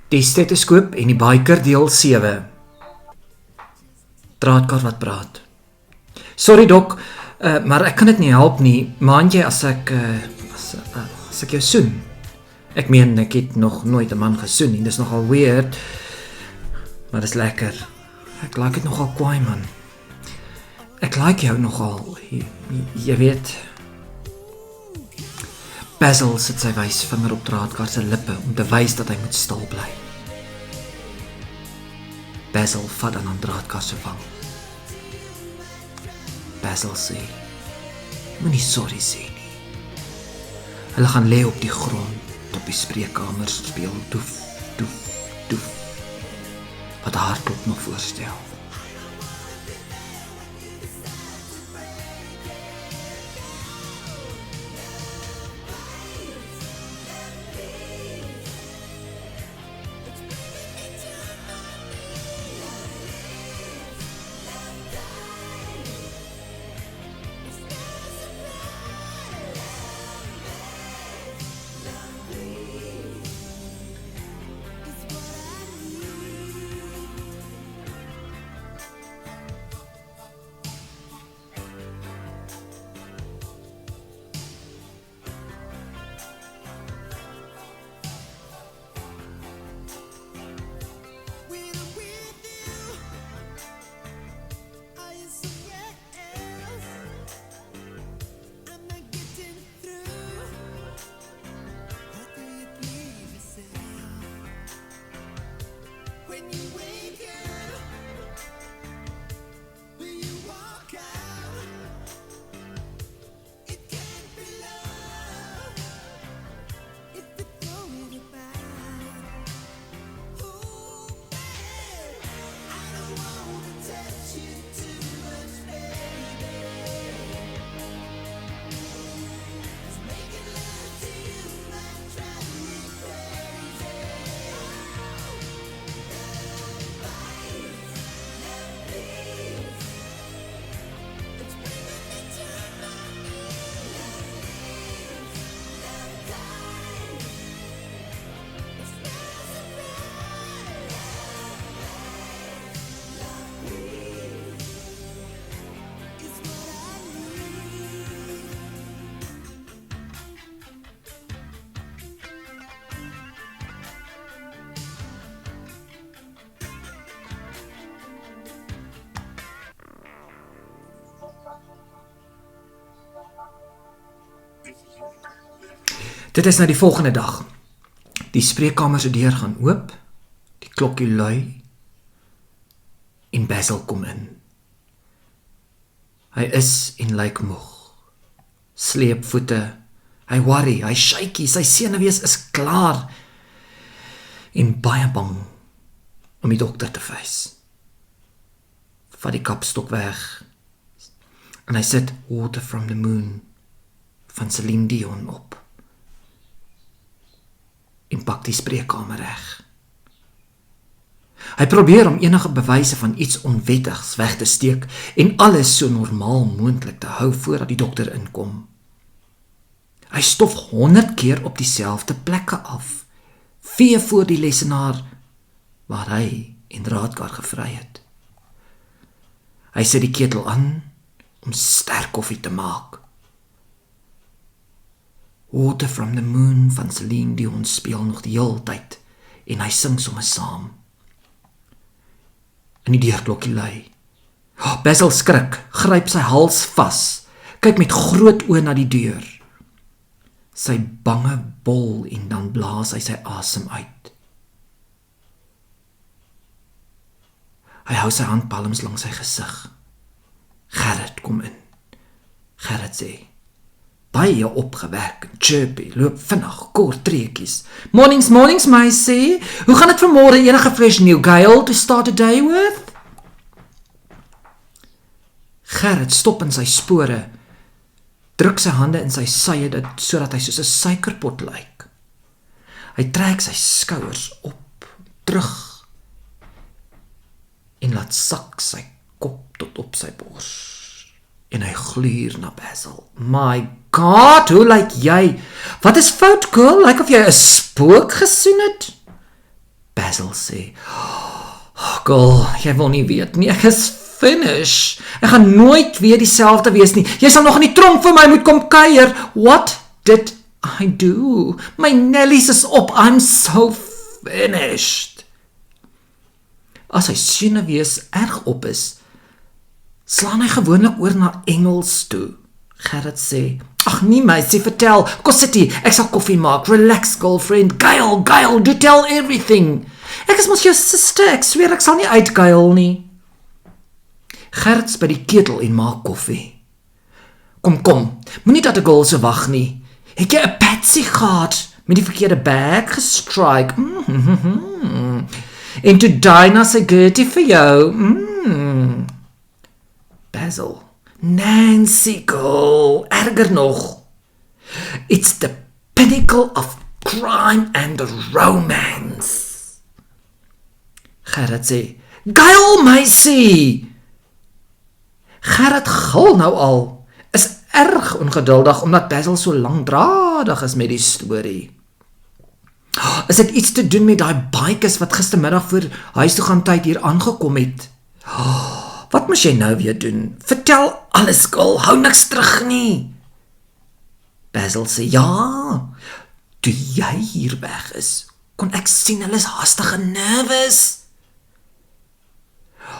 Die stetoskoop en die biker deel 7. Draadkar wat praat. Sorry dok, maar ek kan dit nie help nie. Maand jy as ek jou soen? Ek meen, ek het nog nooit 'n man gesoen nie. Dis nogal weird. Maar dis lekker. Ek like dit nogal kwaai man. Ek like jou nogal. Jy weet. Basil sit sy wysvinger op Draadkar se lippe om te wys dat hy moet stil bly. Basil vat dan aan Draadkar se wang. Basil sê, moenie sorry sê nie. Hulle gaan lê op die grond op die spreekkamer speel doef, doef, doef. Wat hartklop nog voorstel. Dit is nou die volgende dag. Die spreekkamer se deur gaan oop, die klokkie lui en Basil kom in. Hy is en lyk moeg. Sleepvoete, hy worry, hy shaky, sy senuwees is klaar en baie bang om die dokter te face. Vat die kapstok weg en hy sit Water from the Moon van Celine Dion op en pak die spreekkamer reg. Hy probeer om enige bewyse van iets onwettigs weg te steek en alles so normaal moontlik te hou voordat die dokter inkom. Hy stof 100 keer op dieselfde plekke af, vee voor die lesenaar waar hy en Draadkar gevry het. Hy sit die ketel aan om sterk koffie te maak. Water from the Moon van Celine Dion speel nog die hele tyd en hy sing sommer saam. En die deurklokkie lui. Basil skrik, gryp sy hals vas, kyk met groot oë na die deur. Sy bange bol en dan blaas hy sy asem uit. Hy hou sy handpalms langs sy gesig. Gerrit kom in. Gerrit sê, baie opgewerk en chirpy, loop vinnig, kort treetjies. Mornings, meisie. Hoe gaan dit vanmôre? Enige fresh new gale to start a day with? Gerrit stop in sy spore, druk sy hande in sy sye sodat hy soos 'n suikerpot lyk. Hy trek sy skouers op, terug en laat sak sy kop tot op sy bors. En hy gluur na Basil. My God, hoe lyk jy? Wat is fout, girl? Lyk of jy 'n spook gesien het? Basil sê, girl, jy wil nie weet nie, ek is finish. Ek gaan nooit weer dieselfde wees nie. Jy sal nog in die tronk vir my moet kom kuier. What did I do? My Nellies is op. I'm so finished. As hy senuwees erg op is, slaan hy gewoonlik oor na Engels toe. Gerrit sê, ag nee meisie, vertel, kom sit hier, ek sal koffie maak, relax girlfriend, Gail, do tell everything. Ek is mos jou suster, ek sweer ek sal nie uitgeil nie. Gerrit by die ketel en maak koffie. Kom, moenie dat 'n girl se wag nie. Het jy 'n patsy gehad met die verkeerde bag gestrike? En toe Dinah sy Gertie vir jou. Basil, Nancy girl, erger nog. It's the pinnacle of crime and romance. Gerrit sê, Gail meisie. Gerrit gil nou al, is erg ongeduldig omdat Basil so langdradig is met die storie. Is dit iets te doen met daai bikes wat gistermiddag voor huis toe gaan tyd hier aangekom het? Wat moes jy nou weer doen? Vertel alles, girl, hou niks terug nie. Basil sê, ja, toe jy hier weg is, kon ek sien hulle is haastig en nervous.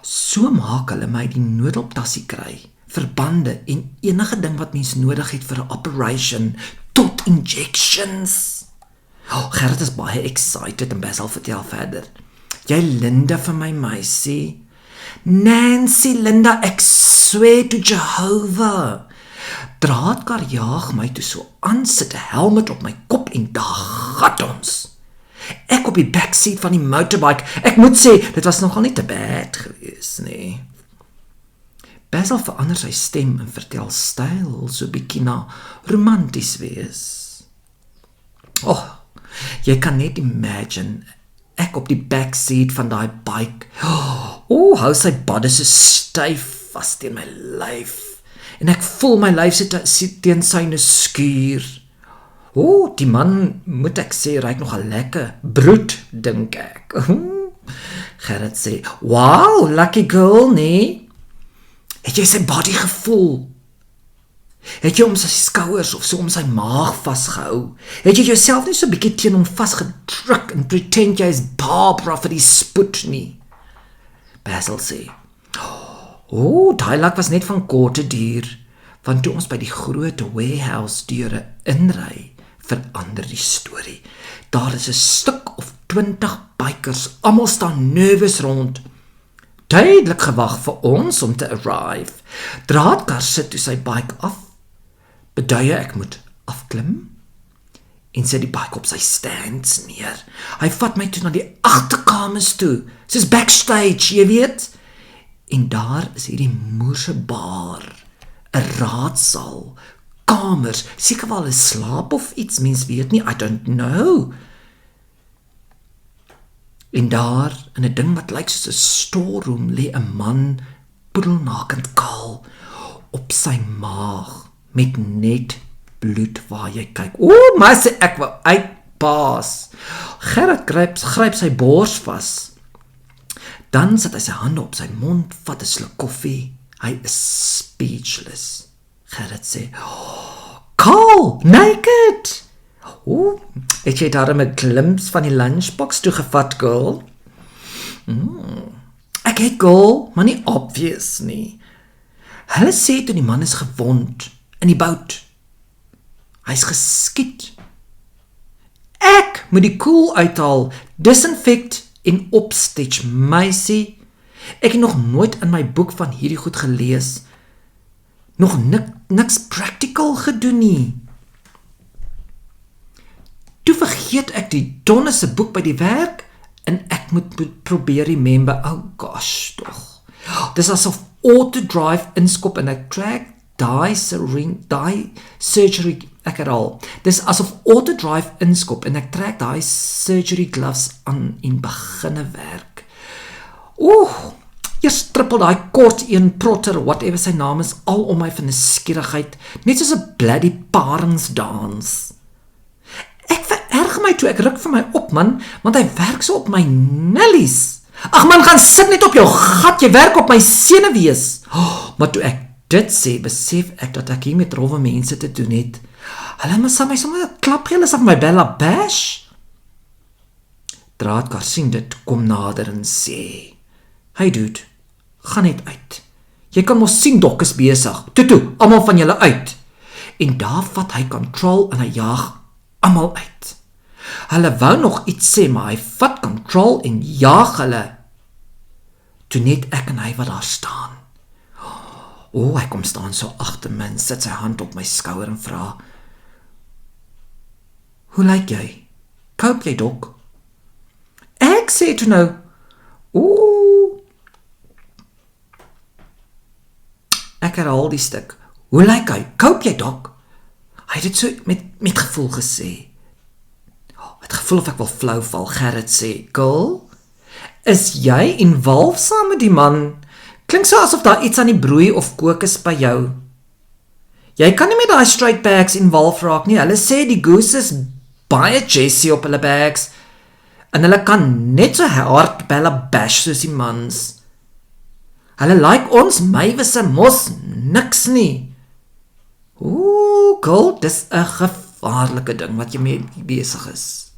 So maak hulle my die noodhulptassie kry, verbande en enige ding wat mens nodig het vir 'n operation, tot injections. Gerrit is baie excited en Basil vertel verder. Jy Linda vir my meisie. Nancy Linda, ek swear to Jehovah. Draadkar jaag my toe so aan, sit 'n helmet op my kop en daar gat ons. Ek op die backseat van die motorbike. Ek moet sê, dit was nogal nie te bad gewees nie. Basil verander sy stem en vertel styl so bietjie na romanties wees. Jy kan net imagine, ek op die backseat van daai bike. Hou sy bodies so styf vas teen my lyf. En ek voel my lyf sit teen syne skuur. Die man, moet ek sê, ruik nogal lekker. Broed, dink ek. Gerrit sê, wow, lucky girl, nee? Het jy sy body gevoel? Het jy om sy skouers of so om sy maag vasgehou? Het jy jouself nie so bietjie teen hom vasgedruk en pretend jy is Barbara vir die spoed nie? Basil sê, daai lak was net van korte duur, want toe ons by die groot warehouse deure inry, verander die storie. Daar is 'n stuk of 20 bikers, almal staan nervous rond. Duidelik gewag vir ons om te arrive. Draadkar sit toe sy bike af, beduie ek moet afklim, en sit die bike op sy stands neer. Hy vat my toe na die agterkamers toe, soos backstage, jy weet. En daar is hierdie moerse bar, 'n raadsaal, kamers, seker wel 'n slaap of iets, mens weet nie, I don't know. En daar, in 'n ding wat lyk soos 'n storeroom, lê 'n man, poedelnakend kaal, op sy maag, met net bloed waar jy kyk. Maar sê ek wou uitpaas. Gerrit gryp sy bors vas. Dan sit hy sy hande op sy mond, vat 'n sluk koffie. Hy is speechless. Gerrit sê, Carl, naked! Het jy daarom 'n glimpse van die lunchbox toegevat, girl? Ek het, girl, maar nie obvious nie. Hulle sê toe die man is gewond in die bout. Hy's geskiet. Ek moet die koel uithaal, disinfect en opstitch, meisie. Ek het nog nooit in my boek van hierdie goed gelees. Nog niks practical gedoen nie. Toe vergeet ek die donnese boek by die werk en ek moet probeer remember, gosh, tog. Dis asof auto-drive inskop en ek trek die surgery, ek herhaal. Dis asof auto-drive inskop en ek trek die surgery gloves aan en beginne werk. Eers trippel daai kort een Protter, whatever sy naam is, al om my van 'n skierigheid, net soos 'n bloody paringsdans. Ek vererg lig my toe, ek ruk vir my op man, want hy werk so op my nillies. Ag man, gaan sit net op jou gat, jy werk op my senuwees. Maar toe ek dit sê, besef ek dat ek hier met rowwe mense te doen het. Hulle mis my sommer 'n klap gee, hulle af my Bella bash. Draadkar sien dit, kom nader en sê, hey dude, gaan net uit. Jy kan mos sien Dok is besig. Toe, almal van julle uit. En daar vat hy control en hy jaag almal uit. Hulle wou nog iets sê, maar hy vat control en jaag hulle. Toe net ek en hy wat daar staan. Hy kom staan so agter my en sit sy hand op my skouer en vra, hoe lyk jy? Koop jy Dok? Ek sê toe nou, ek herhaal die stuk, hoe lyk hy? Koop jy Dok? Hy het dit so met gevoel gesê. Het gevoel of ek wil flou val. Gerrit sê, girl, is jy involved saam met die man? Klink so asof daar iets aan die broei of kook is by jou. Jy kan nie met daai straight bags involved raak nie. Hulle sê die goose is baie Jessie op hulle bags. En hulle kan net so hard Bella bash soos die mans. Hulle like ons meiwisse mos niks nie. Girl, dis 'n gevaarlike ding wat jy mee besig is.